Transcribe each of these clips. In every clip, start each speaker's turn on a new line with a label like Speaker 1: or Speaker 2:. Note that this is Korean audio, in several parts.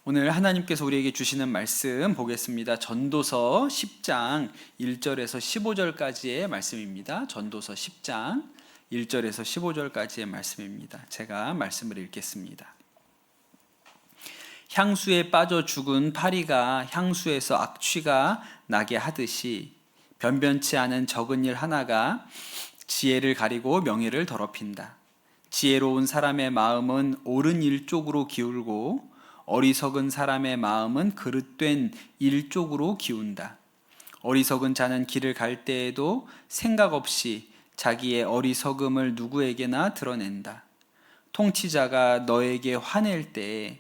Speaker 1: 오늘 하나님께서 우리에게 주시는 말씀 보겠습니다. 전도서 10장 1절에서 15절까지의 말씀입니다. 전도서 10장 1절에서 15절까지의 말씀입니다. 제가 말씀을 읽겠습니다. 향수에 빠져 죽은 파리가 향수에서 악취가 나게 하듯이 변변치 않은 적은 일 하나가 지혜를 가리고 명예를 더럽힌다. 지혜로운 사람의 마음은 옳은 일 쪽으로 기울고 어리석은 사람의 마음은 그릇된 일 쪽으로 기운다. 어리석은 자는 길을 갈 때에도 생각 없이 자기의 어리석음을 누구에게나 드러낸다. 통치자가 너에게 화낼 때에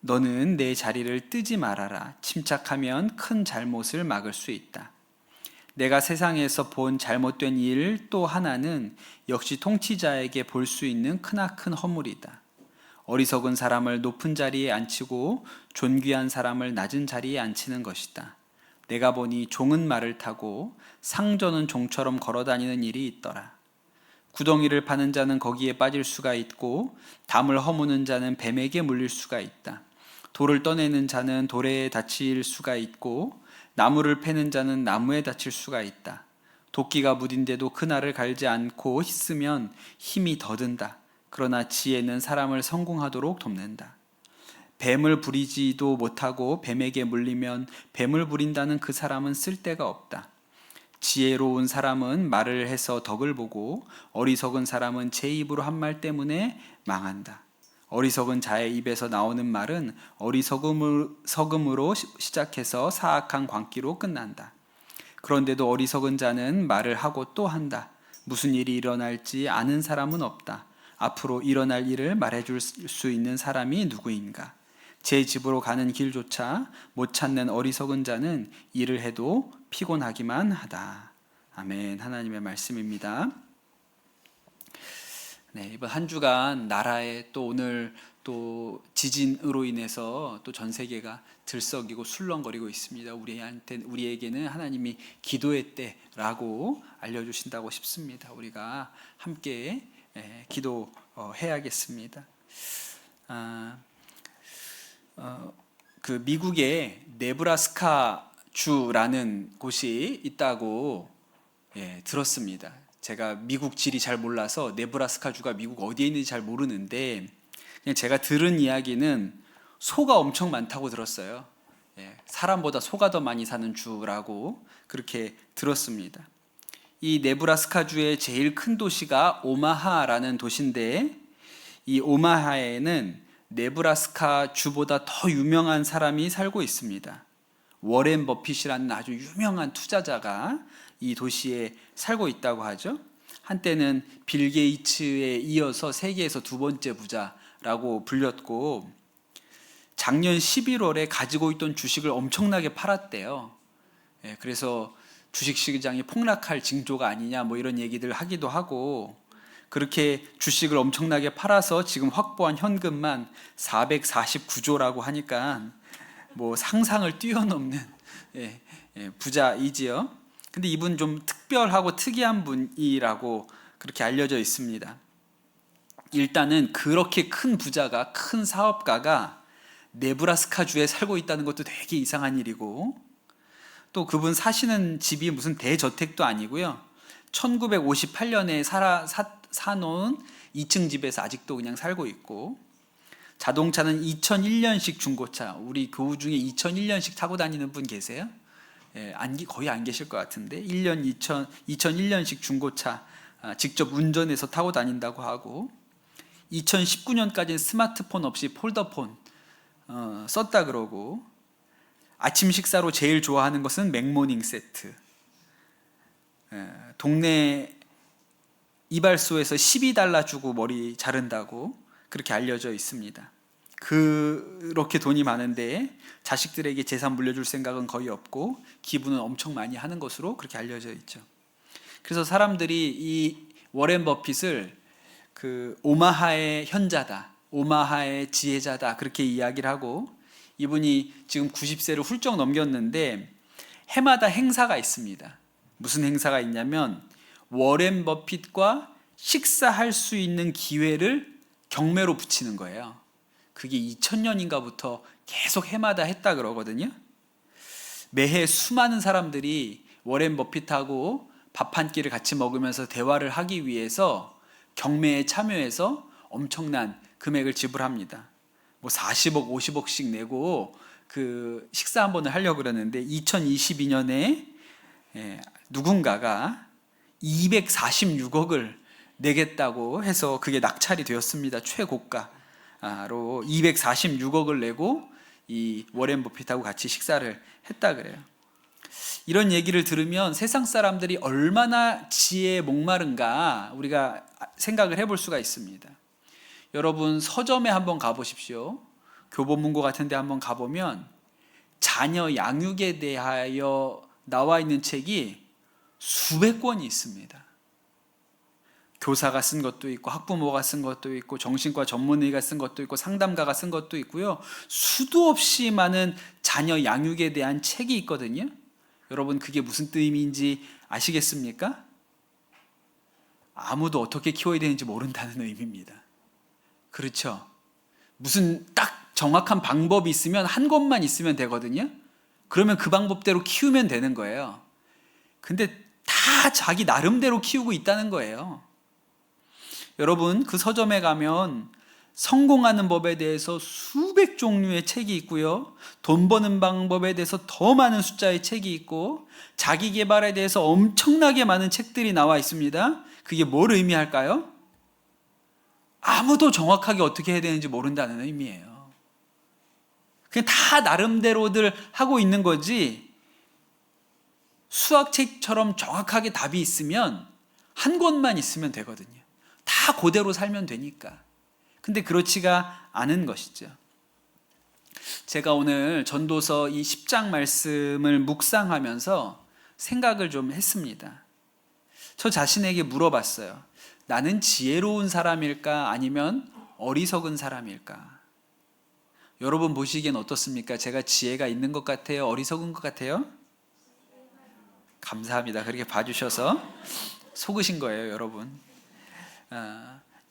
Speaker 1: 너는 내 자리를 뜨지 말아라. 침착하면 큰 잘못을 막을 수 있다. 내가 세상에서 본 잘못된 일 또 하나는 역시 통치자에게 볼 수 있는 크나큰 허물이다. 어리석은 사람을 높은 자리에 앉히고 존귀한 사람을 낮은 자리에 앉히는 것이다. 내가 보니 종은 말을 타고 상전은 종처럼 걸어다니는 일이 있더라. 구덩이를 파는 자는 거기에 빠질 수가 있고 담을 허무는 자는 뱀에게 물릴 수가 있다. 돌을 떠내는 자는 돌에 다칠 수가 있고 나무를 패는 자는 나무에 다칠 수가 있다. 도끼가 무딘데도 그날을 갈지 않고 힘쓰면 힘이 더 든다. 그러나 지혜는 사람을 성공하도록 돕는다. 뱀을 부리지도 못하고 뱀에게 물리면 뱀을 부린다는 그 사람은 쓸데가 없다. 지혜로운 사람은 말을 해서 덕을 보고 어리석은 사람은 제 입으로 한 말 때문에 망한다. 어리석은 자의 입에서 나오는 말은 어리석음으로 시작해서 사악한 광기로 끝난다. 그런데도 어리석은 자는 말을 하고 또 한다. 무슨 일이 일어날지 아는 사람은 없다. 앞으로 일어날 일을 말해줄 수 있는 사람이 누구인가? 제 집으로 가는 길조차 못 찾는 어리석은 자는 일을 해도 피곤하기만 하다. 아멘. 하나님의 말씀입니다. 네, 이번 한 주간 나라에 또 오늘 또 지진으로 인해서 또 전 세계가 들썩이고 술렁거리고 있습니다. 우리에게는 하나님이 기도의 때라고 알려주신다고 싶습니다. 우리가 함께 기도해야겠습니다. 그 미국의 네브라스카 주라는 곳이 있다고 들었습니다. 제가 미국 지리 잘 몰라서 네브라스카 주가 미국 어디에 있는지 잘 모르는데 그냥 제가 들은 이야기는 소가 엄청 많다고 들었어요. 사람보다 소가 더 많이 사는 주라고 그렇게 들었습니다. 이 네브라스카주의 제일 큰 도시가 오마하라는 도시인데 이 오마하에는 네브라스카 주보다 더 유명한 사람이 살고 있습니다. 워렌 버핏이라는 아주 유명한 투자자가 이 도시에 살고 있다고 하죠. 한때는 빌 게이츠에 이어서 세계에서 두 번째 부자라고 불렸고 작년 11월에 가지고 있던 주식을 엄청나게 팔았대요. 그래서 주식시장이 폭락할 징조가 아니냐 뭐 이런 얘기들 하기도 하고 그렇게 주식을 엄청나게 팔아서 지금 확보한 현금만 449조라고 하니까 뭐 상상을 뛰어넘는 부자이지요. 근데 이분 좀 특별하고 특이한 분이라고 그렇게 알려져 있습니다. 일단은 그렇게 큰 부자가 큰 사업가가 네브라스카주에 살고 있다는 것도 되게 이상한 일이고 또 그분 사시는 집이 무슨 대저택도 아니고요. 1958년에 사놓은 2층 집에서 아직도 그냥 살고 있고 자동차는 2001년식 중고차, 우리 교우 중에 2001년식 타고 다니는 분 계세요? 거의 안 계실 것 같은데 2001년식 중고차 직접 운전해서 타고 다닌다고 하고 2019년까지는 스마트폰 없이 폴더폰 썼다 그러고 아침 식사로 제일 좋아하는 것은 맥모닝 세트. 동네 이발소에서 $12 주고 머리 자른다고 그렇게 알려져 있습니다. 그렇게 돈이 많은데 자식들에게 재산 물려줄 생각은 거의 없고 기부는 엄청 많이 하는 것으로 그렇게 알려져 있죠. 그래서 사람들이 이 워렌 버핏을 그 오마하의 현자다, 오마하의 지혜자다 그렇게 이야기를 하고 이분이 지금 90세를 훌쩍 넘겼는데 해마다 행사가 있습니다. 무슨 행사가 있냐면 워렌 버핏과 식사할 수 있는 기회를 경매로 붙이는 거예요. 그게 2000년인가부터 계속 해마다 했다 그러거든요. 매해 수많은 사람들이 워렌 버핏하고 밥 한 끼를 같이 먹으면서 대화를 하기 위해서 경매에 참여해서 엄청난 금액을 지불합니다. 뭐 40억, 50억씩 내고 그 식사 한 번을 하려고 그러는데 2022년에 누군가가 246억을 내겠다고 해서 그게 낙찰이 되었습니다. 최고가로 246억을 내고 이 워렌 버핏하고 같이 식사를 했다 그래요. 이런 얘기를 들으면 세상 사람들이 얼마나 지혜에 목마른가 우리가 생각을 해볼 수가 있습니다. 여러분 서점에 한번 가보십시오. 교보문고 같은 데 한번 가보면 자녀 양육에 대하여 나와 있는 책이 수백 권이 있습니다. 교사가 쓴 것도 있고 학부모가 쓴 것도 있고 정신과 전문의가 쓴 것도 있고 상담가가 쓴 것도 있고요. 수도 없이 많은 자녀 양육에 대한 책이 있거든요. 여러분 그게 무슨 뜻인지 아시겠습니까? 아무도 어떻게 키워야 되는지 모른다는 의미입니다. 그렇죠? 무슨 딱 정확한 방법이 있으면 한 것만 있으면 되거든요. 그러면 그 방법대로 키우면 되는 거예요. 근데 다 자기 나름대로 키우고 있다는 거예요. 여러분 그 서점에 가면 성공하는 법에 대해서 수백 종류의 책이 있고요. 돈 버는 방법에 대해서 더 많은 숫자의 책이 있고 자기 개발에 대해서 엄청나게 많은 책들이 나와 있습니다. 그게 뭘 의미할까요? 아무도 정확하게 어떻게 해야 되는지 모른다는 의미예요. 그냥 다 나름대로들 하고 있는 거지 수학책처럼 정확하게 답이 있으면 한 권만 있으면 되거든요. 다 그대로 살면 되니까. 근데 그렇지가 않은 것이죠. 제가 오늘 전도서 이 10장 말씀을 묵상하면서 생각을 좀 했습니다. 저 자신에게 물어봤어요. 나는 지혜로운 사람일까 아니면 어리석은 사람일까? 여러분 보시기엔 어떻습니까? 제가 지혜가 있는 것 같아요? 어리석은 것 같아요? 감사합니다. 그렇게 봐주셔서 속으신 거예요, 여러분.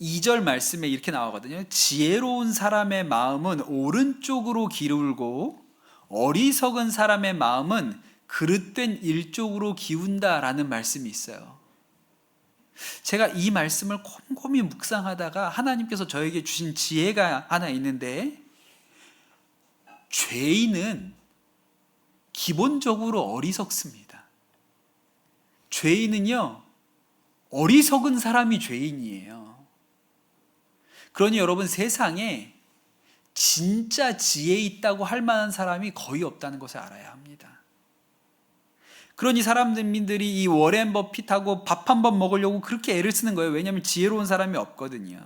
Speaker 1: 2절 말씀에 이렇게 나오거든요. 지혜로운 사람의 마음은 오른쪽으로 기울고 어리석은 사람의 마음은 그릇된 일쪽으로 기운다라는 말씀이 있어요. 제가 이 말씀을 곰곰이 묵상하다가 하나님께서 저에게 주신 지혜가 하나 있는데 죄인은 기본적으로 어리석습니다. 죄인은요 어리석은 사람이 죄인이에요. 그러니 여러분 세상에 진짜 지혜 있다고 할 만한 사람이 거의 없다는 것을 알아야 합니다. 그러니 사람들이 이 워렌 버핏하고 밥 한 번 먹으려고 그렇게 애를 쓰는 거예요. 왜냐하면 지혜로운 사람이 없거든요.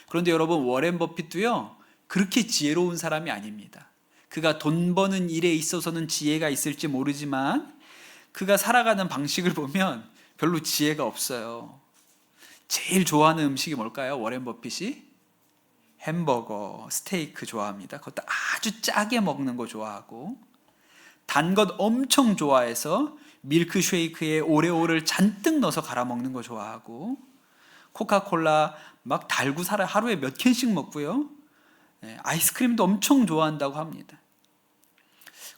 Speaker 1: 그런데 여러분 워렌 버핏도요 그렇게 지혜로운 사람이 아닙니다. 그가 돈 버는 일에 있어서는 지혜가 있을지 모르지만 그가 살아가는 방식을 보면 별로 지혜가 없어요. 제일 좋아하는 음식이 뭘까요? 워렌 버핏이 햄버거, 스테이크 좋아합니다. 그것도 아주 짜게 먹는 거 좋아하고 단 것 엄청 좋아해서 밀크쉐이크에 오레오를 잔뜩 넣어서 갈아 먹는 거 좋아하고 코카콜라 막 달고 살아 하루에 몇 캔씩 먹고요. 아이스크림도 엄청 좋아한다고 합니다.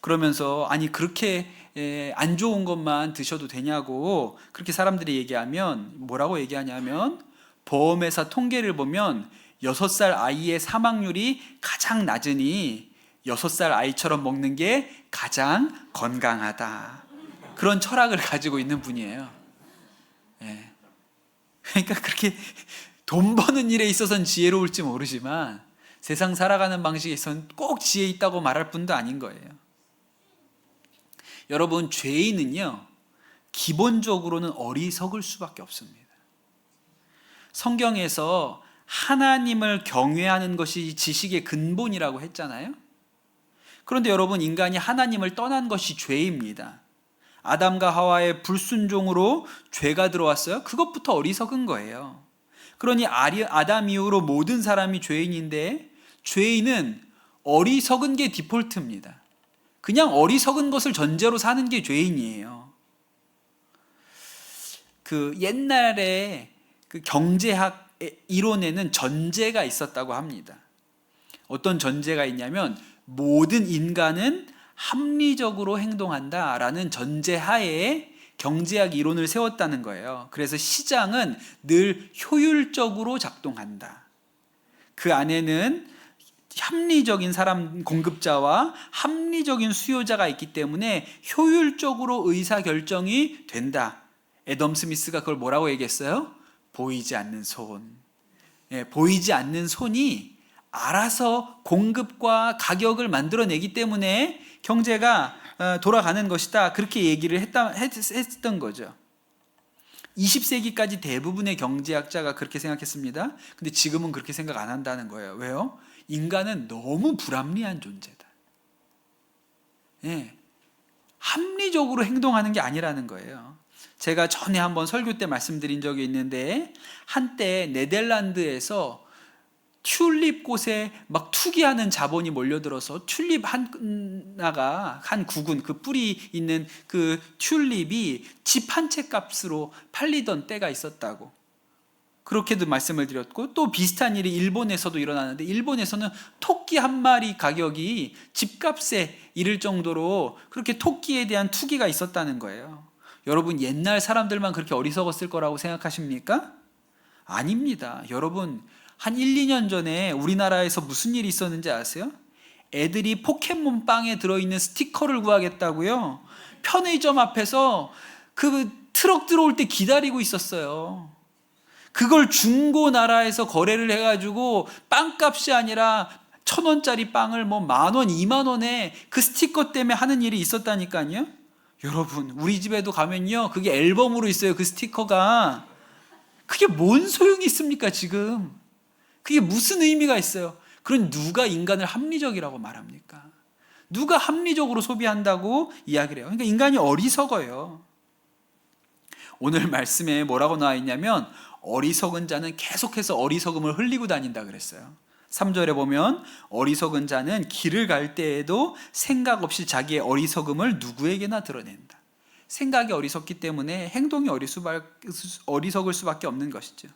Speaker 1: 그러면서 아니 그렇게 안 좋은 것만 드셔도 되냐고 그렇게 사람들이 얘기하면 뭐라고 얘기하냐면 보험회사 통계를 보면 6살 아이의 사망률이 가장 낮으니 6살 아이처럼 먹는 게 가장 건강하다. 그런 철학을 가지고 있는 분이에요. 그러니까 그렇게 돈 버는 일에 있어서는 지혜로울지 모르지만 세상 살아가는 방식에서는 꼭 지혜 있다고 말할 분도 아닌 거예요. 여러분 죄인은요 기본적으로는 어리석을 수밖에 없습니다. 성경에서 하나님을 경외하는 것이 지식의 근본이라고 했잖아요. 그런데 여러분 인간이 하나님을 떠난 것이 죄입니다. 아담과 하와의 불순종으로 죄가 들어왔어요. 그것부터 어리석은 거예요. 그러니 아담 이후로 모든 사람이 죄인인데 죄인은 어리석은 게 디폴트입니다. 그냥 어리석은 것을 전제로 사는 게 죄인이에요. 그 옛날에 그 경제학 이론에는 전제가 있었다고 합니다. 어떤 전제가 있냐면 모든 인간은 합리적으로 행동한다라는 전제하에 경제학 이론을 세웠다는 거예요. 그래서 시장은 늘 효율적으로 작동한다. 그 안에는 합리적인 사람 공급자와 합리적인 수요자가 있기 때문에 효율적으로 의사결정이 된다. 애덤 스미스가 그걸 뭐라고 얘기했어요? 보이지 않는 손. 보이지 않는 손이 알아서 공급과 가격을 만들어내기 때문에 경제가 돌아가는 것이다. 그렇게 얘기를 했던 거죠. 20세기까지 대부분의 경제학자가 그렇게 생각했습니다. 근데 지금은 그렇게 생각 안 한다는 거예요. 왜요? 인간은 너무 불합리한 존재다. 합리적으로 행동하는 게 아니라는 거예요. 제가 전에 한번 설교 때 말씀드린 적이 있는데 한때 네덜란드에서 튤립 꽃에 막 투기하는 자본이 몰려들어서 튤립 하나가 한 구근 그 뿌리 있는 그 튤립이 집 한 채 값으로 팔리던 때가 있었다고 그렇게도 말씀을 드렸고, 또 비슷한 일이 일본에서도 일어나는데 일본에서는 토끼 한 마리 가격이 집값에 이를 정도로 그렇게 토끼에 대한 투기가 있었다는 거예요. 여러분, 옛날 사람들만 그렇게 어리석었을 거라고 생각하십니까? 아닙니다. 여러분, 한 1, 2년 전에 우리나라에서 무슨 일이 있었는지 아세요? 애들이 포켓몬 빵에 들어있는 스티커를 구하겠다고요. 편의점 앞에서 그 트럭 들어올 때 기다리고 있었어요. 그걸 중고나라에서 거래를 해가지고 빵값이 아니라 1,000원짜리 빵을 뭐 10,000원, 20,000원에 그 스티커 때문에 하는 일이 있었다니까요. 여러분, 우리 집에도 가면요, 그게 앨범으로 있어요. 그 스티커가. 그게 뭔 소용이 있습니까 지금? 그게 무슨 의미가 있어요? 그럼 누가 인간을 합리적이라고 말합니까? 누가 합리적으로 소비한다고 이야기를 해요? 그러니까 인간이 어리석어요. 오늘 말씀에 뭐라고 나와 있냐면 어리석은 자는 계속해서 어리석음을 흘리고 다닌다 그랬어요. 3절에 보면 어리석은 자는 길을 갈 때에도 생각 없이 자기의 어리석음을 누구에게나 드러낸다. 생각이 어리석기 때문에 행동이 어리석을 수밖에 없는 것이죠.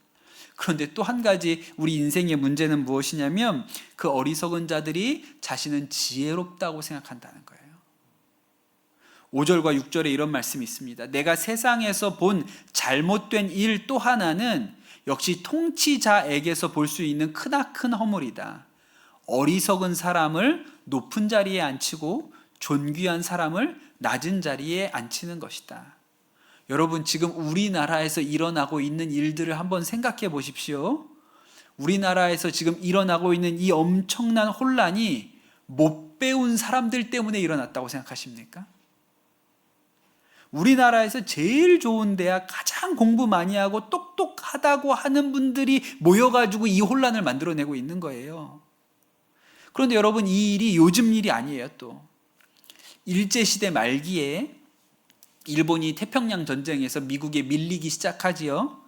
Speaker 1: 그런데 또 한 가지 우리 인생의 문제는 무엇이냐면 그 어리석은 자들이 자신은 지혜롭다고 생각한다는 거예요. 5절과 6절에 이런 말씀이 있습니다. 내가 세상에서 본 잘못된 일 또 하나는 역시 통치자에게서 볼 수 있는 크나큰 허물이다. 어리석은 사람을 높은 자리에 앉히고 존귀한 사람을 낮은 자리에 앉히는 것이다. 여러분, 지금 우리나라에서 일어나고 있는 일들을 한번 생각해 보십시오. 우리나라에서 지금 일어나고 있는 이 엄청난 혼란이 못 배운 사람들 때문에 일어났다고 생각하십니까? 우리나라에서 제일 좋은 대학, 가장 공부 많이 하고 똑똑하다고 하는 분들이 모여가지고 이 혼란을 만들어내고 있는 거예요. 그런데 여러분, 이 일이 요즘 일이 아니에요. 또 일제시대 말기에 일본이 태평양 전쟁에서 미국에 밀리기 시작하지요.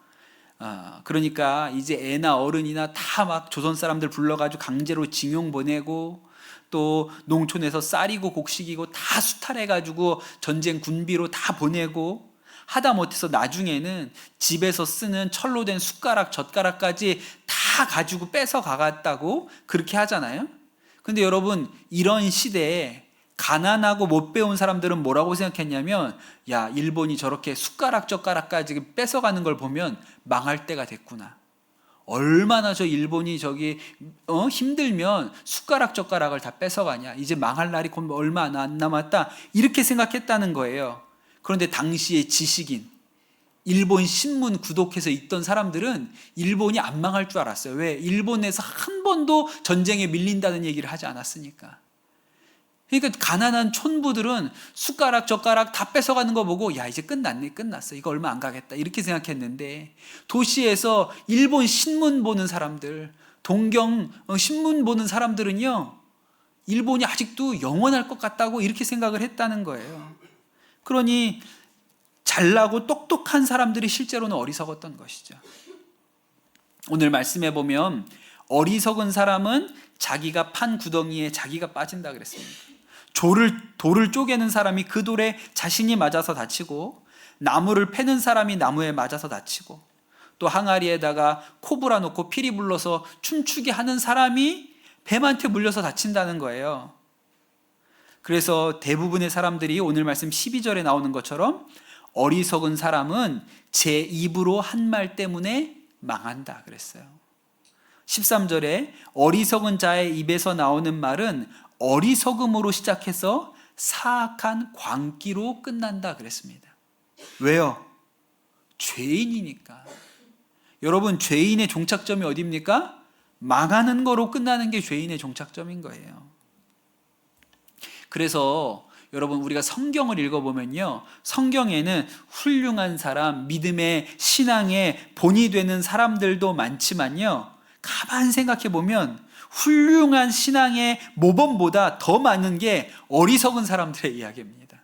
Speaker 1: 그러니까 이제 애나 어른이나 다 막 조선 사람들 불러가지고 강제로 징용 보내고, 또 농촌에서 쌀이고 곡식이고 다 수탈해가지고 전쟁 군비로 다 보내고, 하다못해서 나중에는 집에서 쓰는 철로 된 숟가락, 젓가락까지 다 가지고 뺏어 가갔다고 그렇게 하잖아요. 근데 여러분, 이런 시대에 가난하고 못 배운 사람들은 뭐라고 생각했냐면, 야, 일본이 저렇게 숟가락 젓가락까지 뺏어가는 걸 보면 망할 때가 됐구나. 얼마나 저 일본이 힘들면 숟가락 젓가락을 다 뺏어가냐. 이제 망할 날이 얼마 안 남았다. 이렇게 생각했다는 거예요. 그런데 당시의 지식인, 일본 신문 구독해서 읽던 사람들은 일본이 안 망할 줄 알았어요. 왜? 일본에서 한 번도 전쟁에 밀린다는 얘기를 하지 않았으니까. 그러니까 가난한 촌부들은 숟가락 젓가락 다 뺏어가는 거 보고, 야, 이제 끝났어, 이거 얼마 안 가겠다, 이렇게 생각했는데, 도시에서 일본 신문 보는 사람들, 동경 신문 보는 사람들은요, 일본이 아직도 영원할 것 같다고 이렇게 생각을 했다는 거예요. 그러니 잘나고 똑똑한 사람들이 실제로는 어리석었던 것이죠. 오늘 말씀해 보면 어리석은 사람은 자기가 판 구덩이에 자기가 빠진다 그랬습니다. 돌을 쪼개는 사람이 그 돌에 자신이 맞아서 다치고, 나무를 패는 사람이 나무에 맞아서 다치고, 또 항아리에다가 코브라 놓고 피리 불러서 춤추게 하는 사람이 뱀한테 물려서 다친다는 거예요. 그래서 대부분의 사람들이 오늘 말씀 12절에 나오는 것처럼 어리석은 사람은 제 입으로 한 말 때문에 망한다 그랬어요. 13절에 어리석은 자의 입에서 나오는 말은 어리석음으로 시작해서 사악한 광기로 끝난다 그랬습니다. 왜요? 죄인이니까. 여러분, 죄인의 종착점이 어디입니까? 망하는 거로 끝나는 게 죄인의 종착점인 거예요. 그래서 여러분, 우리가 성경을 읽어보면요, 성경에는 훌륭한 사람, 믿음의 신앙의 본이 되는 사람들도 많지만요, 가만 생각해 보면 훌륭한 신앙의 모범보다 더 많은 게 어리석은 사람들의 이야기입니다.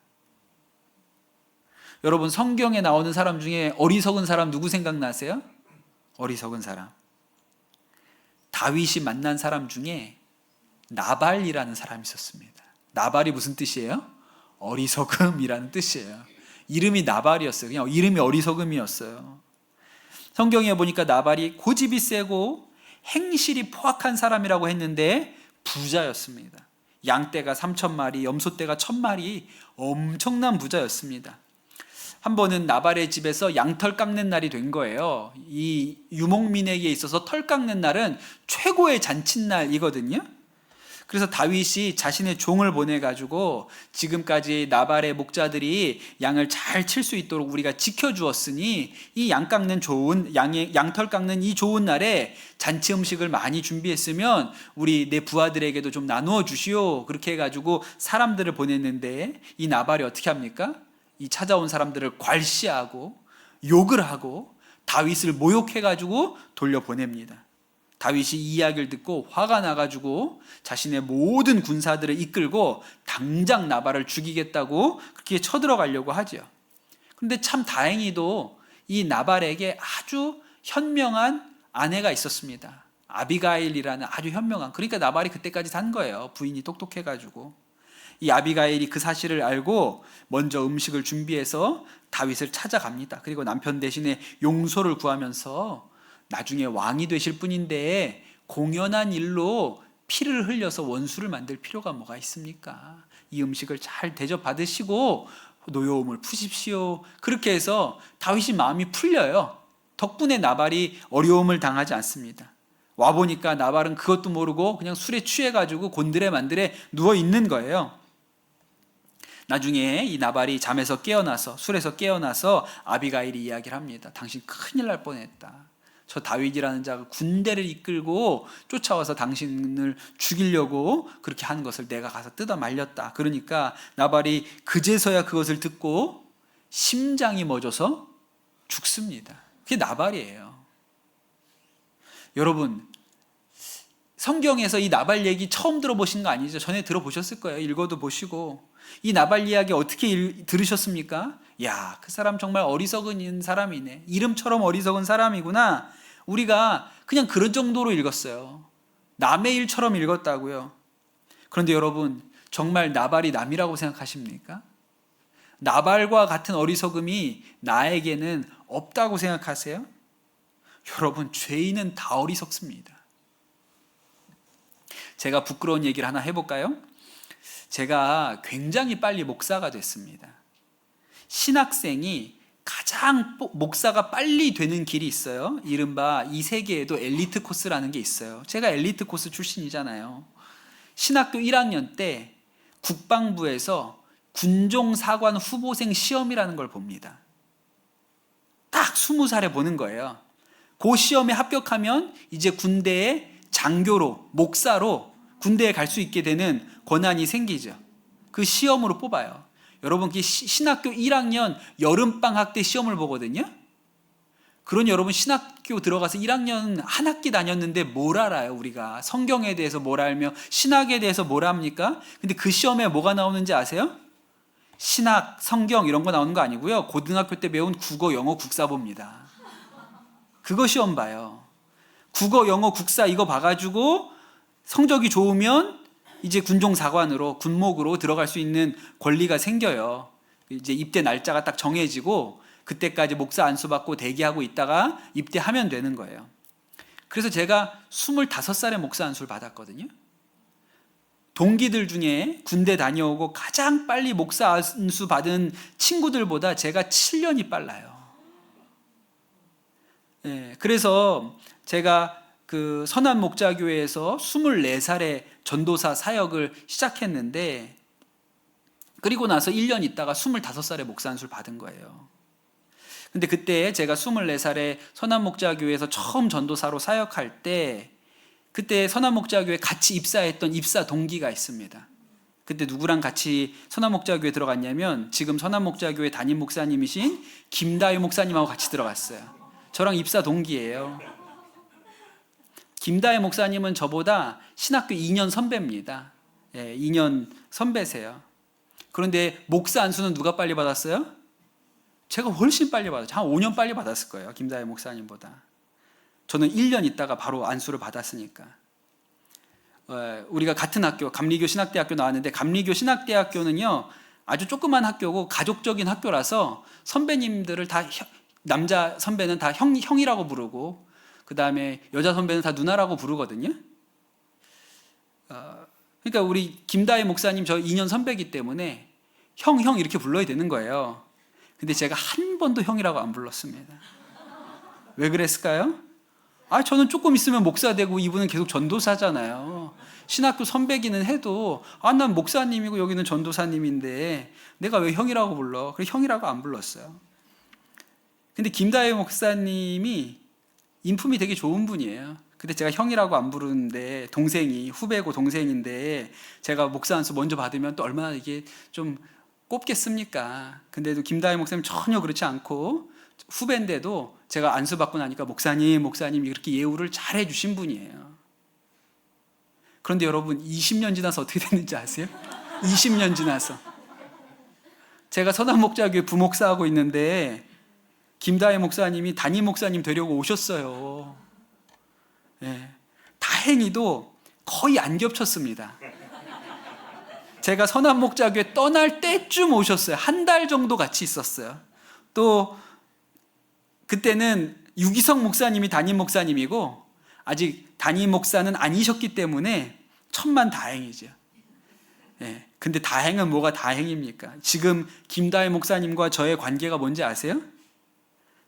Speaker 1: 여러분, 성경에 나오는 사람 중에 어리석은 사람 누구 생각나세요? 어리석은 사람. 다윗이 만난 사람 중에 나발이라는 사람이 있었습니다. 나발이 무슨 뜻이에요? 어리석음이라는 뜻이에요. 이름이 나발이었어요. 그냥 이름이 어리석음이었어요. 성경에 보니까 나발이 고집이 세고 행실이 포악한 사람이라고 했는데 부자였습니다. 양떼가 3,000마리, 염소떼가 1,000마리, 엄청난 부자였습니다. 한 번은 나발의 집에서 양털 깎는 날이 된 거예요. 이 유목민에게 있어서 털 깎는 날은 최고의 잔칫날이거든요. 그래서 다윗이 자신의 종을 보내가지고 지금까지 나발의 목자들이 양을 잘 칠 수 있도록 우리가 지켜주었으니 이 양 깎는 좋은 양털 깎는 이 좋은 날에 잔치 음식을 많이 준비했으면 우리 내 부하들에게도 좀 나누어 주시오. 그렇게 해가지고 사람들을 보냈는데 이 나발이 어떻게 합니까? 이 찾아온 사람들을 괄시하고 욕을 하고 다윗을 모욕해가지고 돌려보냅니다. 다윗이 이 이야기를 듣고 화가 나가지고 자신의 모든 군사들을 이끌고 당장 나발을 죽이겠다고 그렇게 쳐들어가려고 하죠. 그런데 참 다행히도 이 나발에게 아주 현명한 아내가 있었습니다. 아비가일이라는 아주 현명한, 그러니까 나발이 그때까지 산 거예요. 부인이 똑똑해가지고. 이 아비가일이 그 사실을 알고 먼저 음식을 준비해서 다윗을 찾아갑니다. 그리고 남편 대신에 용서를 구하면서 나중에 왕이 되실 분인데 공연한 일로 피를 흘려서 원수를 만들 필요가 뭐가 있습니까? 이 음식을 잘 대접받으시고 노여움을 푸십시오. 그렇게 해서 다윗이 마음이 풀려요. 덕분에 나발이 어려움을 당하지 않습니다. 와보니까 나발은 그것도 모르고 그냥 술에 취해가지고 곤드레만드레 누워있는 거예요. 나중에 이 나발이 잠에서 깨어나서, 술에서 깨어나서 아비가일이 이야기를 합니다. 당신 큰일 날 뻔했다. 저 다윗이라는 자가 군대를 이끌고 쫓아와서 당신을 죽이려고 그렇게 하는 것을 내가 가서 뜯어 말렸다. 그러니까 나발이 그제서야 그것을 듣고 심장이 멎어서 죽습니다. 그게 나발이에요. 여러분, 성경에서 이 나발 얘기 처음 들어보신 거 아니죠? 전에 들어보셨을 거예요. 읽어도 보시고. 이 나발 이야기 어떻게 들으셨습니까? 야, 그 사람 정말 어리석은 사람이네. 이름처럼 어리석은 사람이구나. 우리가 그냥 그런 정도로 읽었어요. 남의 일처럼 읽었다고요. 그런데 여러분, 정말 나발이 남이라고 생각하십니까? 나발과 같은 어리석음이 나에게는 없다고 생각하세요? 여러분, 죄인은 다 어리석습니다. 제가 부끄러운 얘기를 하나 해볼까요? 제가 굉장히 빨리 목사가 됐습니다. 신학생이 가장 목사가 빨리 되는 길이 있어요. 이른바 이 세계에도 엘리트 코스라는 게 있어요. 제가 엘리트 코스 출신이잖아요. 신학교 1학년 때 국방부에서 군종사관 후보생 시험이라는 걸 봅니다. 딱 20살에 보는 거예요. 그 시험에 합격하면 이제 군대에 장교로, 목사로 군대에 갈 수 있게 되는 권한이 생기죠. 그 시험으로 뽑아요. 여러분, 신학교 1학년 여름방학 때 시험을 보거든요. 그러니 여러분, 신학교 들어가서 1학년 한 학기 다녔는데 뭘 알아요? 우리가 성경에 대해서 뭘 알며 신학에 대해서 뭘 합니까? 근데 그 시험에 뭐가 나오는지 아세요? 신학, 성경 이런 거 나오는 거 아니고요. 고등학교 때 배운 국어, 영어, 국사 봅니다. 그거 시험 봐요. 국어, 영어, 국사 이거 봐가지고 성적이 좋으면 이제 군종사관으로, 군목으로 들어갈 수 있는 권리가 생겨요. 이제 입대 날짜가 딱 정해지고 그때까지 목사 안수 받고 대기하고 있다가 입대하면 되는 거예요. 그래서 제가 25살에 목사 안수를 받았거든요. 동기들 중에 군대 다녀오고 가장 빨리 목사 안수 받은 친구들보다 제가 7년이 빨라요. 그래서 제가 그 선한 목자교회에서 24살에 전도사 사역을 시작했는데, 그리고 나서 1년 있다가 25살에 목사 안수를 받은 거예요. 근데 그때 제가 24살에 선한 목자교회에서 처음 전도사로 사역할 때, 그때 선한 목자교회 같이 입사했던 입사 동기가 있습니다. 그때 누구랑 같이 선한 목자교회 들어갔냐면 지금 선한 목자교회 담임 목사님이신 김다희 목사님하고 같이 들어갔어요. 저랑 입사 동기예요. 김다희 목사님은 저보다 신학교 2년 선배입니다. 2년 선배세요. 그런데 목사 안수는 누가 빨리 받았어요? 제가 훨씬 빨리 받았죠. 한 5년 빨리 받았을 거예요. 김다희 목사님보다. 저는 1년 있다가 바로 안수를 받았으니까. 우리가 같은 학교, 감리교 신학대학교 나왔는데, 감리교 신학대학교는요 아주 조그만 학교고 가족적인 학교라서 선배님들을 다, 남자 선배는 다 형이라고 부르고, 그 다음에 여자 선배는 다 누나라고 부르거든요. 그러니까 우리 김다희 목사님 저 2년 선배이기 때문에 형 이렇게 불러야 되는 거예요. 근데 제가 한 번도 형이라고 안 불렀습니다. 왜 그랬을까요? 저는 조금 있으면 목사 되고 이분은 계속 전도사잖아요. 신학교 선배기는 해도 난 목사님이고 여기는 전도사님인데 내가 왜 형이라고 불러? 그래서 형이라고 안 불렀어요. 근데 김다혜 목사님이 인품이 되게 좋은 분이에요. 근데 제가 형이라고 안 부르는데, 동생이 후배고 동생인데 제가 목사 안수 먼저 받으면 또 얼마나 이게 좀 꼽겠습니까? 근데도 김다혜 목사님 전혀 그렇지 않고, 후배인데도 제가 안수 받고 나니까 목사님 이렇게 예우를 잘 해주신 분이에요. 그런데 여러분 20년 지나서 어떻게 됐는지 아세요? 20년 지나서 제가 선한 목자교회 부목사하고 있는데 김다혜 목사님이 담임 목사님 되려고 오셨어요. 다행히도 거의 안 겹쳤습니다. 제가 선한 목자교회 떠날 때쯤 오셨어요. 한 달 정도 같이 있었어요. 또 그때는 유기성 목사님이 담임 목사님이고 아직 담임 목사는 아니셨기 때문에 천만다행이죠. 근데 다행은 뭐가 다행입니까? 지금 김다혜 목사님과 저의 관계가 뭔지 아세요?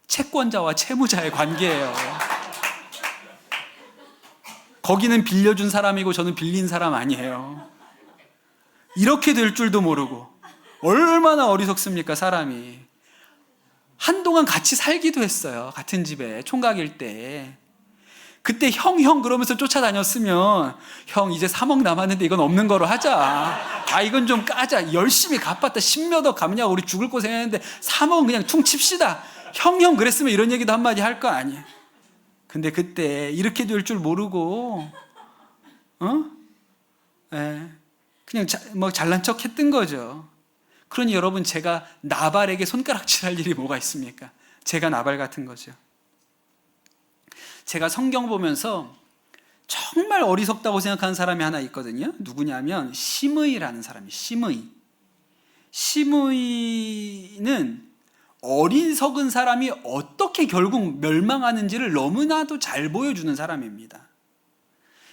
Speaker 1: 채권자와 채무자의 관계예요. 거기는 빌려준 사람이고 저는 빌린 사람 아니에요. 이렇게 될 줄도 모르고. 얼마나 어리석습니까, 사람이. 한동안 같이 살기도 했어요. 같은 집에 총각일 때. 그때 형 그러면서 쫓아다녔으면 형 이제 3억 남았는데 이건 없는 거로 하자. 이건 좀 까자. 열심히 갚았다. 10몇억 갚냐. 우리 죽을 고생했는데 3억은 그냥 퉁 칩시다. 형 그랬으면 이런 얘기도 한마디 할 거 아니에요. 근데 그때 이렇게 될 줄 모르고 그냥 잘난 척 했던 거죠. 그러니 여러분, 제가 나발에게 손가락질할 일이 뭐가 있습니까? 제가 나발 같은 거죠. 제가 성경 보면서 정말 어리석다고 생각하는 사람이 하나 있거든요. 누구냐면 심의라는 사람이에요. 심의는 어리석은 사람이 어떻게 결국 멸망하는지를 너무나도 잘 보여주는 사람입니다.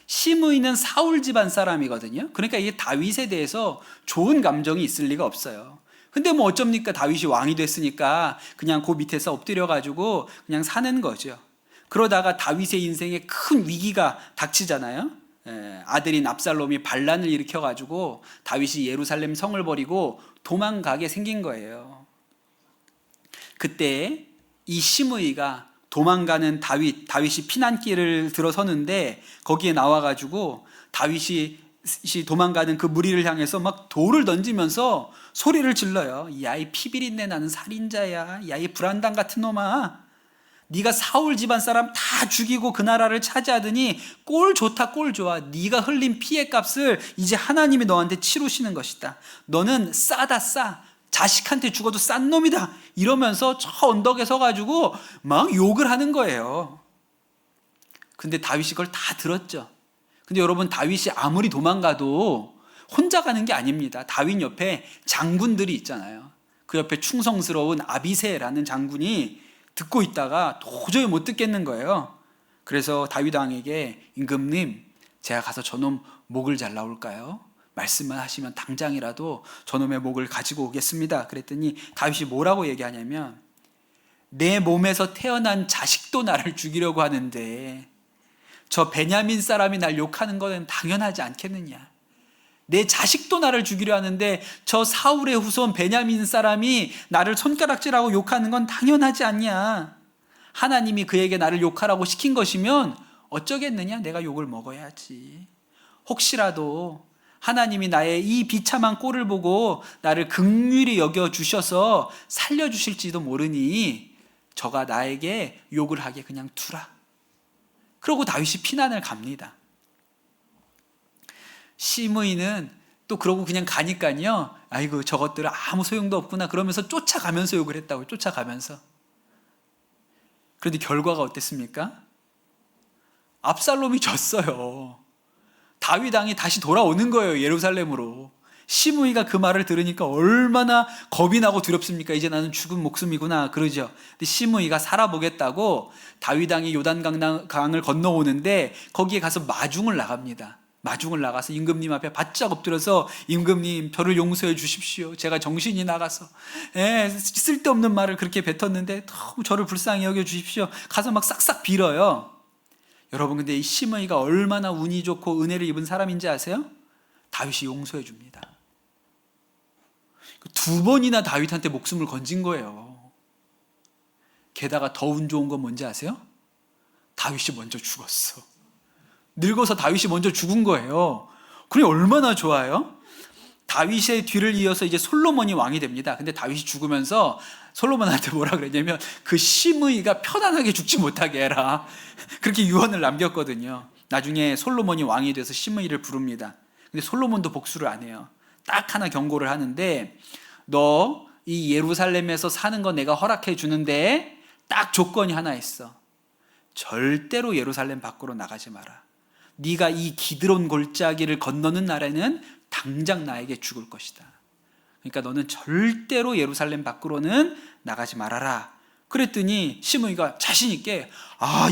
Speaker 1: 심의는 사울 집안 사람이거든요. 그러니까 이게 다윗에 대해서 좋은 감정이 있을 리가 없어요. 근데 뭐 어쩝니까? 다윗이 왕이 됐으니까 그냥 그 밑에서 엎드려가지고 그냥 사는 거죠. 그러다가 다윗의 인생에 큰 위기가 닥치잖아요. 아들인 압살롬이 반란을 일으켜가지고 다윗이 예루살렘 성을 버리고 도망가게 생긴 거예요. 그때 이 심의가 도망가는 다윗이 피난길을 들어서는데 거기에 나와가지고 다윗이 도망가는 그 무리를 향해서 막 돌을 던지면서 소리를 질러요. 야, 이 피비린내 나는 살인자야. 야, 이 불안당 같은 놈아. 네가 사울 집안 사람 다 죽이고 그 나라를 차지하더니 꼴 좋다 꼴 좋아. 네가 흘린 피해 값을 이제 하나님이 너한테 치루시는 것이다. 너는 싸다 싸. 자식한테 죽어도 싼 놈이다. 이러면서 저 언덕에 서가지고 막 욕을 하는 거예요. 근데 다윗이 그걸 다 들었죠. 근데 여러분, 다윗이 아무리 도망가도 혼자 가는 게 아닙니다. 다윗 옆에 장군들이 있잖아요. 그 옆에 충성스러운 아비새라는 장군이 듣고 있다가 도저히 못 듣겠는 거예요. 그래서 다윗 왕에게 임금님, 제가 가서 저놈 목을 잘라올까요? 말씀만 하시면 당장이라도 저놈의 목을 가지고 오겠습니다. 그랬더니 다윗이 뭐라고 얘기하냐면, 내 몸에서 태어난 자식도 나를 죽이려고 하는데 저 베냐민 사람이 날 욕하는 것은 당연하지 않겠느냐. 내 자식도 나를 죽이려 하는데 저 사울의 후손 베냐민 사람이 나를 손가락질하고 욕하는 건 당연하지 않냐. 하나님이 그에게 나를 욕하라고 시킨 것이면 어쩌겠느냐. 내가 욕을 먹어야지. 혹시라도 하나님이 나의 이 비참한 꼴을 보고 나를 긍휼히 여겨주셔서 살려주실지도 모르니 저가 나에게 욕을 하게 그냥 두라. 그러고 다윗이 피난을 갑니다. 시므이는 또 그러고 그냥 가니까요, 아이고 저것들은 아무 소용도 없구나 그러면서 쫓아가면서 욕을 했다고요. 쫓아가면서. 그런데 결과가 어땠습니까? 압살롬이 졌어요. 다윗 왕이 다시 돌아오는 거예요, 예루살렘으로. 시므이가 그 말을 들으니까 얼마나 겁이 나고 두렵습니까? 이제 나는 죽은 목숨이구나 그러죠. 근데 시므이가 살아보겠다고 다윗 왕이 요단강을 건너오는데 거기에 가서 마중을 나갑니다. 마중을 나가서 임금님 앞에 바짝 엎드려서, 임금님 저를 용서해 주십시오. 제가 정신이 나가서 쓸데없는 말을 그렇게 뱉었는데 너무 저를 불쌍히 여겨 주십시오. 가서 막 싹싹 빌어요. 여러분, 근데 이 시므이가 얼마나 운이 좋고 은혜를 입은 사람인지 아세요? 다윗이 용서해 줍니다. 2번이나 다윗한테 목숨을 건진 거예요. 게다가 더 운 좋은 건 뭔지 아세요? 다윗이 먼저 죽었어. 늙어서 다윗이 먼저 죽은 거예요. 그래 얼마나 좋아요? 다윗의 뒤를 이어서 이제 솔로몬이 왕이 됩니다. 근데 다윗이 죽으면서 솔로몬한테 뭐라 그랬냐면, 그 시므이가 편안하게 죽지 못하게 해라. 그렇게 유언을 남겼거든요. 나중에 솔로몬이 왕이 돼서 시므이를 부릅니다. 근데 솔로몬도 복수를 안 해요. 딱 하나 경고를 하는데, 너 이 예루살렘에서 사는 거 내가 허락해 주는데 딱 조건이 하나 있어. 절대로 예루살렘 밖으로 나가지 마라. 네가 이 기드론 골짜기를 건너는 날에는 당장 나에게 죽을 것이다. 그러니까 너는 절대로 예루살렘 밖으로는 나가지 말아라. 그랬더니 시므이가 자신 있게,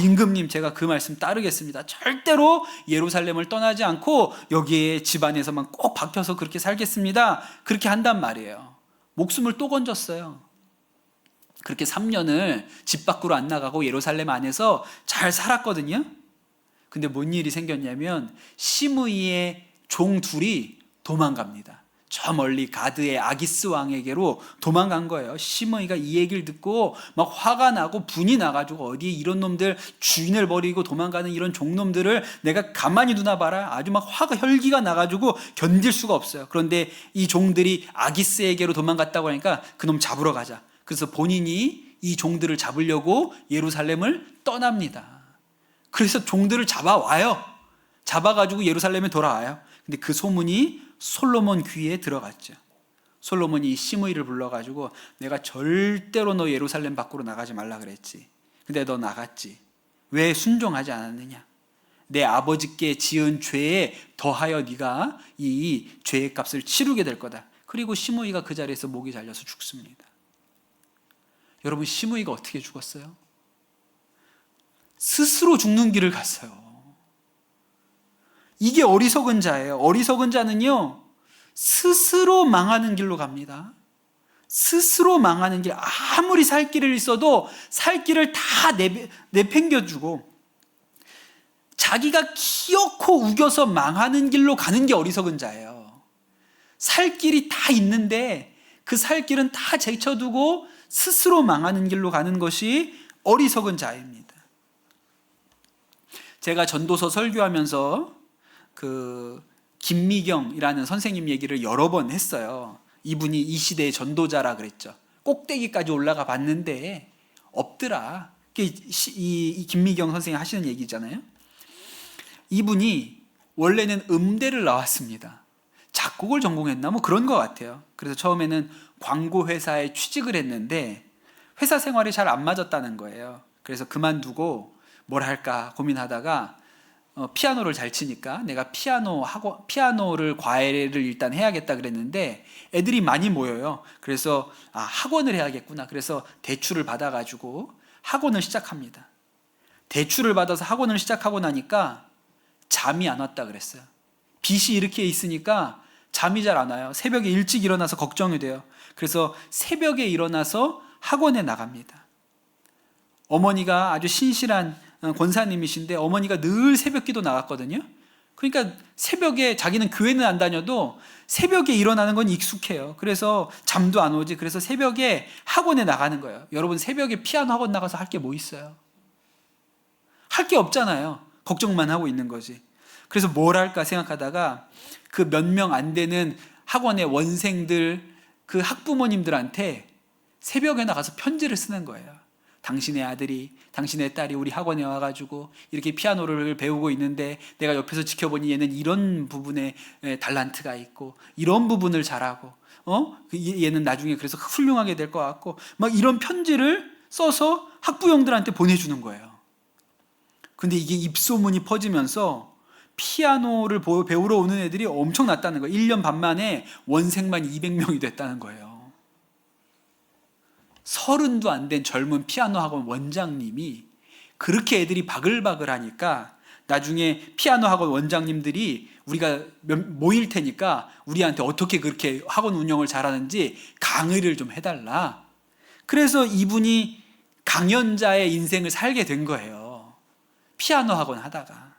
Speaker 1: 임금님 제가 그 말씀 따르겠습니다. 절대로 예루살렘을 떠나지 않고 여기에 집안에서만 꼭 박혀서 그렇게 살겠습니다. 그렇게 한단 말이에요. 목숨을 또 건졌어요. 그렇게 3년을 집 밖으로 안 나가고 예루살렘 안에서 잘 살았거든요. 근데 뭔 일이 생겼냐면, 시므이의 종 둘이 도망갑니다. 저 멀리 가드의 아기스 왕에게로 도망간 거예요. 시므이가 이 얘기를 듣고 막 화가 나고 분이 나가지고, 어디에 이런 놈들, 주인을 버리고 도망가는 이런 종놈들을 내가 가만히 두나 봐라. 아주 막 화가 혈기가 나가지고 견딜 수가 없어요. 그런데 이 종들이 아기스에게로 도망갔다고 하니까 그놈 잡으러 가자. 그래서 본인이 이 종들을 잡으려고 예루살렘을 떠납니다. 그래서 종들을 잡아와요. 잡아가지고 예루살렘에 돌아와요. 근데 그 소문이 솔로몬 귀에 들어갔죠. 솔로몬이 시므이를 불러가지고, 내가 절대로 너 예루살렘 밖으로 나가지 말라 그랬지. 근데 너 나갔지. 왜 순종하지 않았느냐? 내 아버지께 지은 죄에 더하여 네가 이 죄의 값을 치르게 될 거다. 그리고 시므이가 그 자리에서 목이 잘려서 죽습니다. 여러분, 시므이가 어떻게 죽었어요? 스스로 죽는 길을 갔어요. 이게 어리석은 자예요. 어리석은 자는요, 스스로 망하는 길로 갑니다. 스스로 망하는 길. 아무리 살 길을 있어도 살 길을 다 내팽겨주고 자기가 기어코 우겨서 망하는 길로 가는 게 어리석은 자예요. 살 길이 다 있는데 그 살 길은 다 제쳐두고 스스로 망하는 길로 가는 것이 어리석은 자입니다. 제가 전도서 설교하면서 그 김미경이라는 선생님 얘기를 여러 번 했어요. 이분이 이 시대의 전도자라 그랬죠. 꼭대기까지 올라가 봤는데 없더라. 이 김미경 선생님 하시는 얘기잖아요. 이분이 원래는 음대를 나왔습니다. 작곡을 전공했나 뭐 그런 것 같아요. 그래서 처음에는 광고 회사에 취직을 했는데 회사 생활이 잘 안 맞았다는 거예요. 그래서 그만두고 뭘 할까 고민하다가 피아노를 잘 치니까 내가 피아노를 과외를 일단 해야겠다 그랬는데 애들이 많이 모여요. 그래서 학원을 해야겠구나. 그래서 대출을 받아가지고 학원을 시작합니다. 대출을 받아서 학원을 시작하고 나니까 잠이 안 왔다 그랬어요. 빚이 이렇게 있으니까 잠이 잘 안 와요. 새벽에 일찍 일어나서 걱정이 돼요. 그래서 새벽에 일어나서 학원에 나갑니다. 어머니가 아주 신실한 권사님이신데 어머니가 늘 새벽 기도 나갔거든요. 그러니까 새벽에 자기는 교회는 안 다녀도 새벽에 일어나는 건 익숙해요. 그래서 잠도 안 오지. 그래서 새벽에 학원에 나가는 거예요. 여러분, 새벽에 피아노 학원 나가서 할 게 뭐 있어요? 할 게 없잖아요. 걱정만 하고 있는 거지. 그래서 뭘 할까 생각하다가 그 몇 명 안 되는 학원의 원생들, 그 학부모님들한테 새벽에 나가서 편지를 쓰는 거예요. 당신의 아들이, 당신의 딸이 우리 학원에 와가지고 이렇게 피아노를 배우고 있는데 내가 옆에서 지켜보니 얘는 이런 부분에 달란트가 있고 이런 부분을 잘하고 얘는 나중에 그래서 훌륭하게 될 것 같고 막 이런 편지를 써서 학부형들한테 보내주는 거예요. 근데 이게 입소문이 퍼지면서 피아노를 배우러 오는 애들이 엄청 났다는 거예요. 1년 반 만에 원생만 200명이 됐다는 거예요. 30도 안 된 젊은 피아노 학원 원장님이 그렇게 애들이 바글바글 하니까 나중에 피아노 학원 원장님들이 우리가 모일 테니까 우리한테 어떻게 그렇게 학원 운영을 잘하는지 강의를 좀 해달라. 그래서 이분이 강연자의 인생을 살게 된 거예요. 피아노 학원 하다가.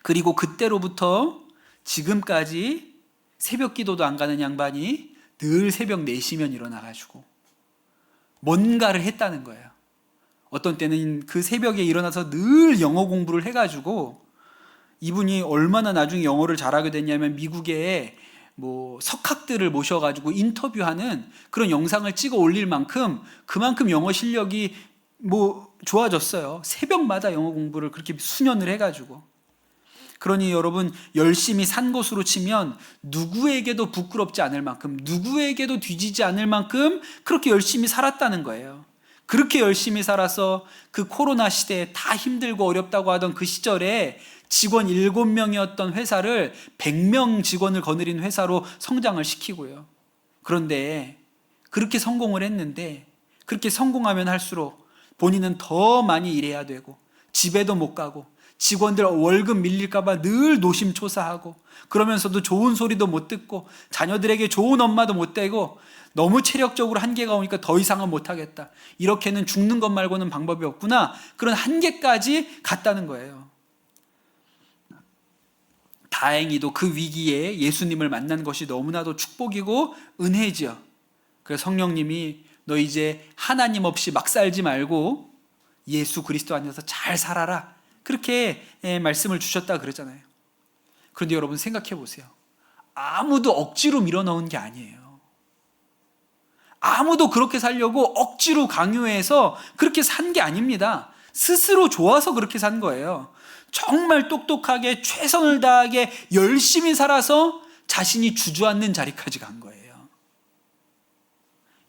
Speaker 1: 그리고 그때로부터 지금까지 새벽 기도도 안 가는 양반이 늘 새벽 4시면 일어나가지고 뭔가를 했다는 거예요. 어떤 때는 그 새벽에 일어나서 늘 영어 공부를 해가지고 이분이 얼마나 나중에 영어를 잘하게 됐냐면 미국의 뭐 석학들을 모셔가지고 인터뷰하는 그런 영상을 찍어 올릴 만큼 그만큼 영어 실력이 뭐 좋아졌어요. 새벽마다 영어 공부를 그렇게 수년을 해가지고. 그러니 여러분, 열심히 산 것으로 치면 누구에게도 부끄럽지 않을 만큼, 누구에게도 뒤지지 않을 만큼 그렇게 열심히 살았다는 거예요. 그렇게 열심히 살아서 그 코로나 시대에 다 힘들고 어렵다고 하던 그 시절에 직원 7명이었던 회사를 100명 직원을 거느린 회사로 성장을 시키고요. 그런데 그렇게 성공을 했는데 그렇게 성공하면 할수록 본인은 더 많이 일해야 되고 집에도 못 가고 직원들 월급 밀릴까봐 늘 노심초사하고 그러면서도 좋은 소리도 못 듣고 자녀들에게 좋은 엄마도 못 되고 너무 체력적으로 한계가 오니까 더 이상은 못하겠다. 이렇게는 죽는 것 말고는 방법이 없구나. 그런 한계까지 갔다는 거예요. 다행히도 그 위기에 예수님을 만난 것이 너무나도 축복이고 은혜지요. 그래서 성령님이 너 이제 하나님 없이 막 살지 말고 예수 그리스도 안에서 잘 살아라. 그렇게 말씀을 주셨다 그러잖아요. 그런데 여러분 생각해 보세요. 아무도 억지로 밀어넣은 게 아니에요. 아무도 그렇게 살려고 억지로 강요해서 그렇게 산 게 아닙니다. 스스로 좋아서 그렇게 산 거예요. 정말 똑똑하게 최선을 다하게 열심히 살아서 자신이 주저앉는 자리까지 간 거예요.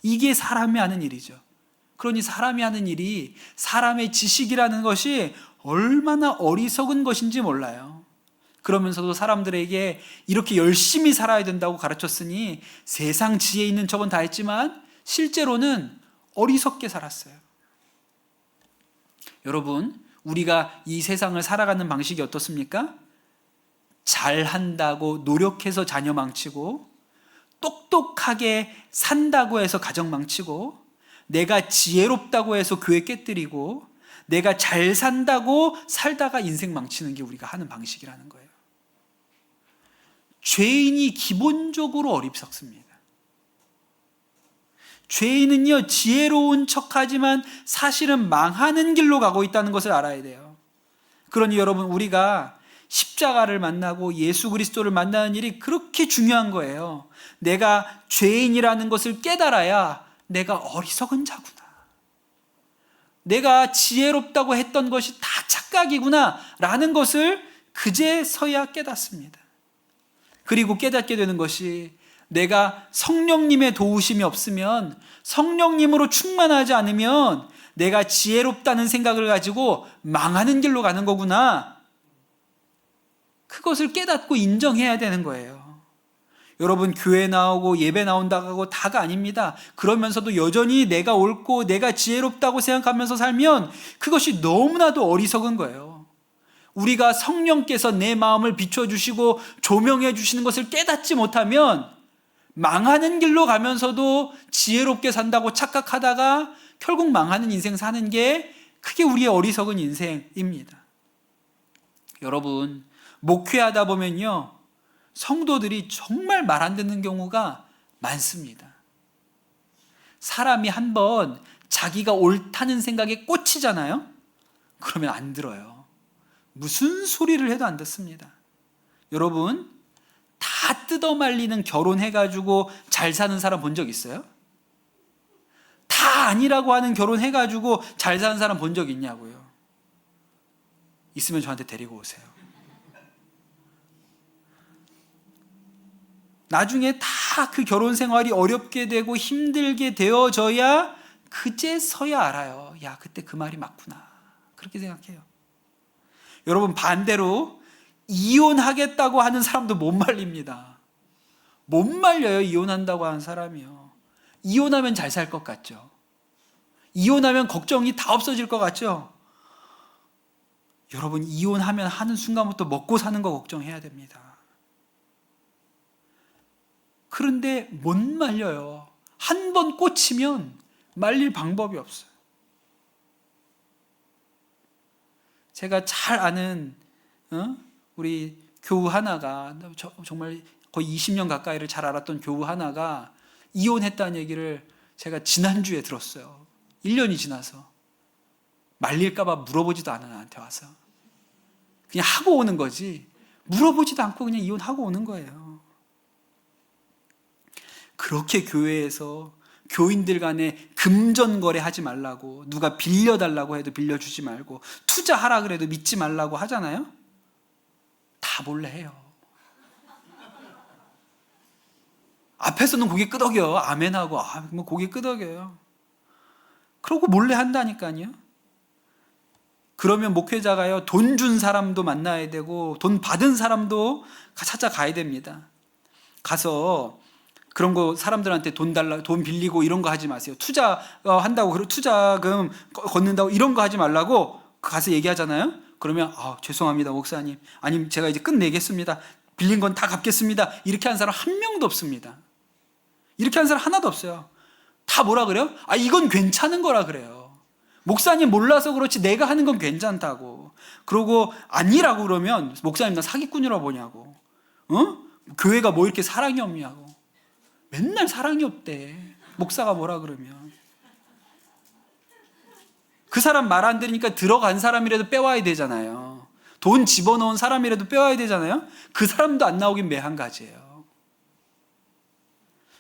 Speaker 1: 이게 사람이 하는 일이죠. 그러니 사람이 하는 일이 사람의 지식이라는 것이 얼마나 어리석은 것인지 몰라요. 그러면서도 사람들에게 이렇게 열심히 살아야 된다고 가르쳤으니 세상 지혜 있는 척은 다 했지만 실제로는 어리석게 살았어요. 여러분, 우리가 이 세상을 살아가는 방식이 어떻습니까? 잘한다고 노력해서 자녀 망치고 똑똑하게 산다고 해서 가정 망치고 내가 지혜롭다고 해서 교회 깨뜨리고 내가 잘 산다고 살다가 인생 망치는 게 우리가 하는 방식이라는 거예요. 죄인이 기본적으로 어리석습니다. 죄인은요, 지혜로운 척하지만 사실은 망하는 길로 가고 있다는 것을 알아야 돼요. 그러니 여러분, 우리가 십자가를 만나고 예수 그리스도를 만나는 일이 그렇게 중요한 거예요. 내가 죄인이라는 것을 깨달아야 내가 어리석은 자구나. 내가 지혜롭다고 했던 것이 다 착각이구나 라는 것을 그제서야 깨닫습니다. 그리고 깨닫게 되는 것이 내가 성령님의 도우심이 없으면, 성령님으로 충만하지 않으면 내가 지혜롭다는 생각을 가지고 망하는 길로 가는 거구나. 그것을 깨닫고 인정해야 되는 거예요. 여러분, 교회 나오고 예배 나온다고 하고 다가 아닙니다. 그러면서도 여전히 내가 옳고 내가 지혜롭다고 생각하면서 살면 그것이 너무나도 어리석은 거예요. 우리가 성령께서 내 마음을 비춰주시고 조명해 주시는 것을 깨닫지 못하면 망하는 길로 가면서도 지혜롭게 산다고 착각하다가 결국 망하는 인생 사는 게 그게 우리의 어리석은 인생입니다. 여러분, 목회하다 보면요, 성도들이 정말 말 안 듣는 경우가 많습니다. 사람이 한번 자기가 옳다는 생각에 꽂히잖아요? 그러면 안 들어요. 무슨 소리를 해도 안 듣습니다. 여러분, 다 뜯어말리는 결혼해가지고 잘 사는 사람 본 적 있어요? 다 아니라고 하는 결혼해가지고 잘 사는 사람 본 적 있냐고요? 있으면 저한테 데리고 오세요. 나중에 다 그 결혼 생활이 어렵게 되고 힘들게 되어져야 그제서야 알아요. 야, 그때 그 말이 맞구나. 그렇게 생각해요. 여러분, 반대로 이혼하겠다고 하는 사람도 못 말립니다. 못 말려요, 이혼한다고 하는 사람이요. 이혼하면 잘 살 것 같죠? 이혼하면 걱정이 다 없어질 것 같죠? 여러분, 이혼하면 하는 순간부터 먹고 사는 거 걱정해야 됩니다. 그런데 못 말려요. 한 번 꽂히면 말릴 방법이 없어요. 제가 잘 아는 우리 교우 하나가, 정말 거의 20년 가까이를 잘 알았던 교우 하나가 이혼했다는 얘기를 제가 지난주에 들었어요. 1년이 지나서. 말릴까 봐 물어보지도 않아, 나한테 와서. 그냥 하고 오는 거지, 물어보지도 않고 그냥 이혼하고 오는 거예요. 그렇게 교회에서 교인들 간에 금전거래 하지 말라고, 누가 빌려달라고 해도 빌려주지 말고, 투자하라 그래도 믿지 말라고 하잖아요? 다 몰래 해요. 앞에서는 고개 끄덕여, 아멘하고, 뭐 고개 끄덕여요. 그러고 몰래 한다니까요. 그러면 목회자가요, 돈 준 사람도 만나야 되고 돈 받은 사람도 찾아가야 됩니다. 가서 그런 거 사람들한테 돈 달라, 돈 빌리고 이런 거 하지 마세요. 투자한다고, 그리고 투자금 걷는다고 이런 거 하지 말라고 가서 얘기하잖아요. 그러면 죄송합니다, 목사님. 아니면 제가 이제 끝내겠습니다. 빌린 건 다 갚겠습니다. 이렇게 한 사람 한 명도 없습니다. 이렇게 한 사람 하나도 없어요. 다 뭐라 그래요? 이건 괜찮은 거라 그래요. 목사님 몰라서 그렇지 내가 하는 건 괜찮다고. 그러고 아니라고 그러면 목사님 나 사기꾼이라고 보냐고. 교회가 뭐 이렇게 사랑이 없냐고. 맨날 사랑이 없대, 목사가 뭐라 그러면. 그 사람 말 안 들으니까 들어간 사람이라도 빼와야 되잖아요. 돈 집어넣은 사람이라도 빼와야 되잖아요. 그 사람도 안 나오긴 매한가지예요.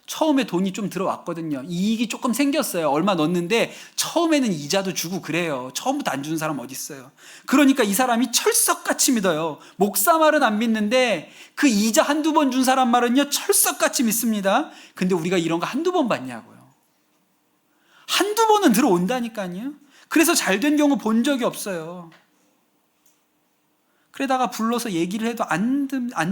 Speaker 1: 처음에 돈이 좀 들어왔거든요. 이익이 조금 생겼어요. 얼마 넣었는데 처음에는 이자도 주고 그래요. 처음부터 안 주는 사람 어디 있어요. 그러니까 이 사람이 철석같이 믿어요. 목사 말은 안 믿는데 그 이자 한두 번 준 사람 말은요, 철석같이 믿습니다. 근데 우리가 이런 거 한두 번 봤냐고요. 한두 번은 들어온다니까요. 그래서 잘 된 경우 본 적이 없어요. 그러다가 불러서 얘기를 해도 안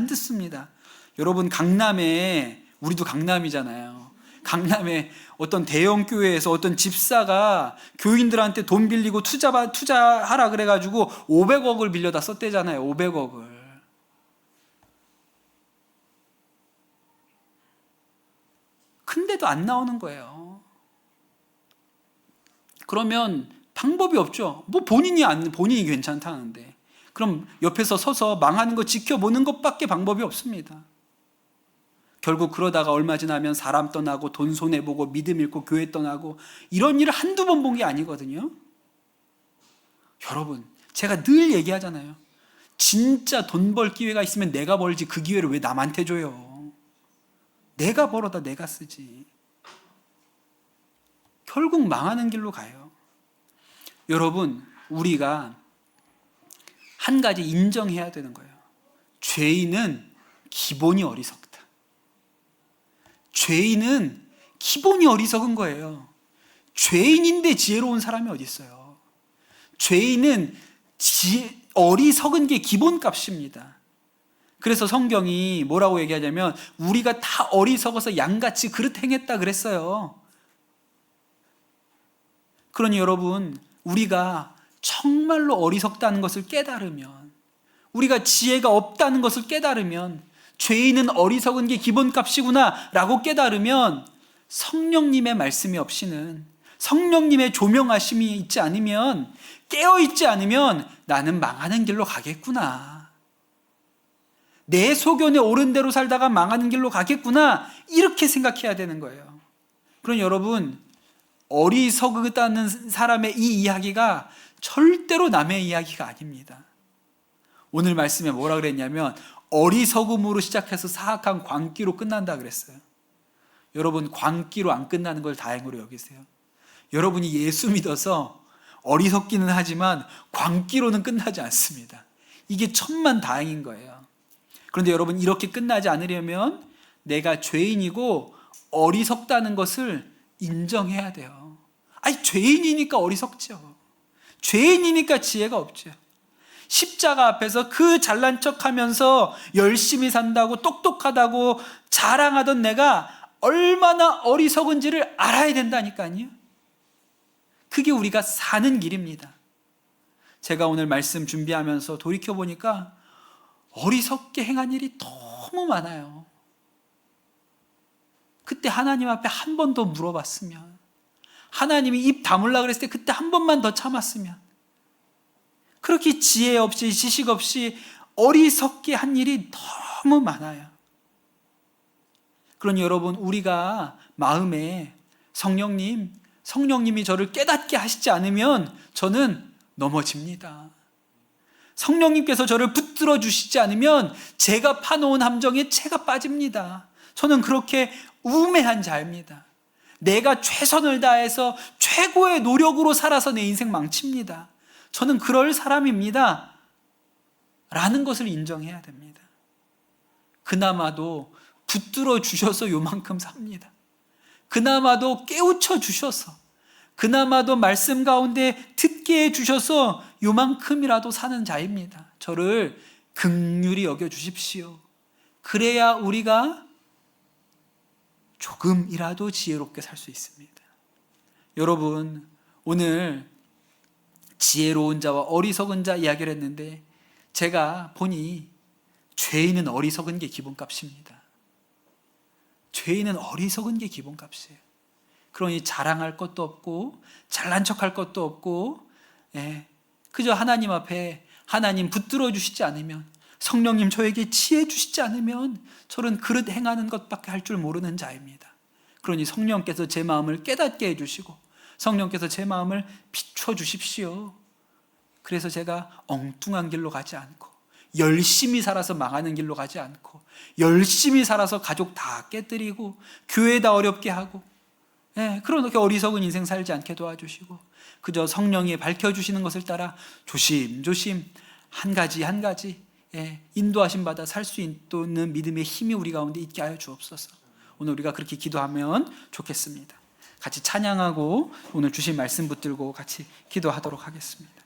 Speaker 1: 듣습니다. 여러분, 강남에, 우리도 강남이잖아요. 강남에 어떤 대형 교회에서 어떤 집사가 교인들한테 돈 빌리고 투자하라 그래가지고 500억을 빌려다 썼대잖아요. 500억을. 근데도 안 나오는 거예요. 그러면 방법이 없죠. 뭐 본인이 괜찮다는데. 그럼 옆에서 서서 망하는 거 지켜보는 것밖에 방법이 없습니다. 결국 그러다가 얼마 지나면 사람 떠나고 돈 손해보고 믿음 잃고 교회 떠나고, 이런 일을 한두 번 본 게 아니거든요. 여러분, 제가 늘 얘기하잖아요. 진짜 돈 벌 기회가 있으면 내가 벌지, 그 기회를 왜 남한테 줘요. 내가 벌어다 내가 쓰지. 결국 망하는 길로 가요. 여러분, 우리가 한 가지 인정해야 되는 거예요. 죄인은 기본이 어리석다. 죄인은 기본이 어리석은 거예요. 죄인인데 지혜로운 사람이 어디 있어요. 죄인은 어리석은 게 기본값입니다. 그래서 성경이 뭐라고 얘기하냐면, 우리가 다 어리석어서 양같이 그릇 행했다 그랬어요. 그러니 여러분, 우리가 정말로 어리석다는 것을 깨달으면, 우리가 지혜가 없다는 것을 깨달으면, 죄인은 어리석은 게 기본값이구나 라고 깨달으면, 성령님의 말씀이 없이는, 성령님의 조명하심이 있지 않으면, 깨어있지 않으면 나는 망하는 길로 가겠구나, 내 소견에 옳은 대로 살다가 망하는 길로 가겠구나, 이렇게 생각해야 되는 거예요. 그럼 여러분, 어리석다는 사람의 이 이야기가 절대로 남의 이야기가 아닙니다. 오늘 말씀에 뭐라 그랬냐면 어리석음으로 시작해서 사악한 광기로 끝난다 그랬어요. 여러분, 광기로 안 끝나는 걸 다행으로 여기세요. 여러분이 예수 믿어서 어리석기는 하지만 광기로는 끝나지 않습니다. 이게 천만 다행인 거예요. 그런데 여러분, 이렇게 끝나지 않으려면 내가 죄인이고 어리석다는 것을 인정해야 돼요. 아니, 죄인이니까 어리석죠. 죄인이니까 지혜가 없죠. 십자가 앞에서 그 잘난 척하면서 열심히 산다고 똑똑하다고 자랑하던 내가 얼마나 어리석은지를 알아야 된다니까요. 그게 우리가 사는 길입니다. 제가 오늘 말씀 준비하면서 돌이켜보니까 어리석게 행한 일이 너무 많아요. 그때 하나님 앞에 한 번 더 물어봤으면, 하나님이 입 다물라 그랬을 때 그때 한 번만 더 참았으면, 그렇게 지혜 없이 지식 없이 어리석게 한 일이 너무 많아요. 그러니 여러분, 우리가 마음에 성령님이 저를 깨닫게 하시지 않으면 저는 넘어집니다. 성령님께서 저를 붙들어 주시지 않으면 제가 파놓은 함정에 제가 빠집니다. 저는 그렇게 우매한 자입니다. 내가 최선을 다해서 최고의 노력으로 살아서 내 인생 망칩니다. 저는 그럴 사람입니다 라는 것을 인정해야 됩니다. 그나마도 붙들어 주셔서 요만큼 삽니다. 그나마도 깨우쳐 주셔서, 그나마도 말씀 가운데 듣게 해주셔서 요만큼이라도 사는 자입니다. 저를 긍휼히 여겨주십시오. 그래야 우리가 조금이라도 지혜롭게 살 수 있습니다. 여러분, 오늘 지혜로운 자와 어리석은 자 이야기를 했는데, 제가 보니 죄인은 어리석은 게 기본값입니다. 죄인은 어리석은 게 기본값이에요. 그러니 자랑할 것도 없고 잘난 척할 것도 없고, 그저 하나님 앞에 하나님 붙들어 주시지 않으면, 성령님 저에게 지혜 주시지 않으면 저는 그릇 행하는 것밖에 할 줄 모르는 자입니다. 그러니 성령께서 제 마음을 깨닫게 해주시고 성령께서 제 마음을 비춰 주십시오. 그래서 제가 엉뚱한 길로 가지 않고, 열심히 살아서 망하는 길로 가지 않고, 열심히 살아서 가족 다 깨뜨리고 교회 다 어렵게 하고, 그렇게 어리석은 인생 살지 않게 도와주시고, 그저 성령이 밝혀주시는 것을 따라 조심조심 한 가지 한 가지 인도하심 받아 살 수 있는 믿음의 힘이 우리 가운데 있게 하여 주옵소서. 오늘 우리가 그렇게 기도하면 좋겠습니다. 같이 찬양하고 오늘 주신 말씀 붙들고 같이 기도하도록 하겠습니다.